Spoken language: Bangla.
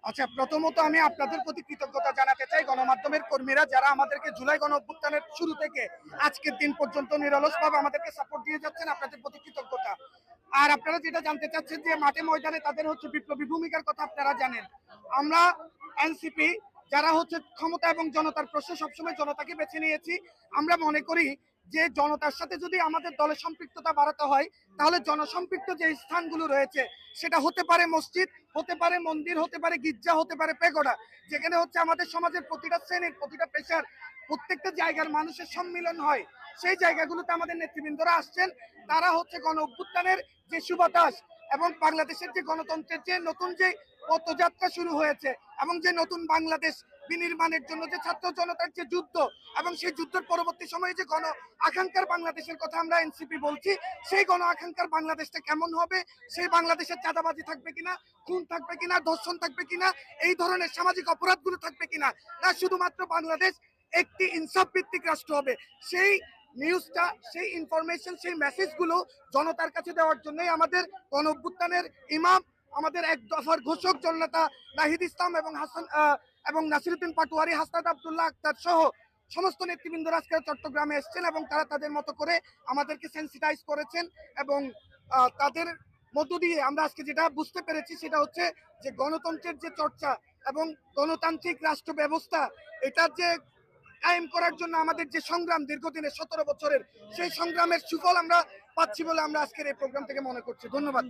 আচ্ছা, প্রথমত আমি আপনাদের প্রতি কৃতজ্ঞতা জানাতে চাই, গণমাধ্যমের কর্মীরা যারা আমাদেরকে জুলাই গণ অভ্যুত্থানের শুরু থেকে আজকের দিন পর্যন্ত নিরলসভাবে আমাদেরকে সাপোর্ট দিয়ে যাচ্ছেন, আপনাদের প্রতি কৃতজ্ঞতা। আর আপনারা যেটা জানতে চাচ্ছেন যে মাঠে ময়দানে তাদের বিপ্লবী ভূমিকার কথা, আপনারা জানেন আমরা এনসিপি যারা ক্ষমতা এবং জনতার প্রশ্নে সবসময় জনতাকে বেছে নিয়েছি। আমরা মনে করি যে জনতার সাথে যদি আমাদের দলের সম্পৃক্ততা বাড়াতে হয়, তাহলে জনসম্পৃক্ত যে স্থানগুলো রয়েছে সেটা হতে পারে মসজিদ, হতে পারে মন্দির, হতে পারে গির্জা, হতে পারে পেগোডা, যেখানে আমাদের সমাজের প্রতিটা শ্রেণীর, প্রতিটা পেশার, প্রত্যেকটা জায়গার মানুষের সম্মিলন হয়। সেই জায়গাগুলোতে আমাদের নেতৃবৃন্দরা আসছেন। তারা গণ অভ্যুত্থানের যে সুবাতাস এবং বাংলাদেশের যে গণতন্ত্রের যে নতুন যে পথযাত্রা শুরু হয়েছে এবং যে নতুন বাংলাদেশ বিনির্মাণের জন্য যে ছাত্র জনতার যে যুদ্ধ এবং সেই যুদ্ধের পরবর্তী সময়ে যে গণ আকাঙ্ক্ষার বাংলাদেশের কথা আমরা এনসিপি বলছি, সেই গণ আকাঙ্ক্ষার বাংলাদেশটা কেমন হবে, সেই বাংলাদেশের চাঁদাবাজি থাকবে কিনা, খুন থাকবে কিনা, ধর্ষণ থাকবে কিনা, এই ধরনের সামাজিক অপরাধগুলো থাকবে কিনা, না শুধুমাত্র বাংলাদেশ একটি ইনসাফ ভিত্তিক রাষ্ট্র হবে, সেই নিউজটা, সেই ইনফরমেশন, সেই মেসেজগুলো জনতার কাছে দেওয়ার জন্যই আমাদের গণ অভ্যুত্থানের ইমাম, আমাদের এক দফার ঘোষক জননেতা নাহিদ ইসলাম এবং নাসিরউদ্দিন পাটোয়ারি, হাসনাত আব্দুল্লাহ আক্তার সহ সমস্ত নেতৃবৃন্দরা আজকে চট্টগ্রামে এসেছেন এবং তারা তাদের মতো করে আমাদেরকে সেন্সিটাইজ করেছেন। এবং তাদের মধ্য দিয়ে আমরা আজকে যেটা বুঝতে পেরেছি সেটা হচ্ছে যে গণতন্ত্রের যে চর্চা এবং গণতান্ত্রিক রাষ্ট্র ব্যবস্থা, এটার যে কায়েম করার জন্য আমাদের যে সংগ্রাম দীর্ঘদিনের 17 বছরের, সেই সংগ্রামের সুফল আমরা পাচ্ছি বলে আমরা আজকের এই প্রোগ্রাম থেকে মনে করছি। ধন্যবাদ।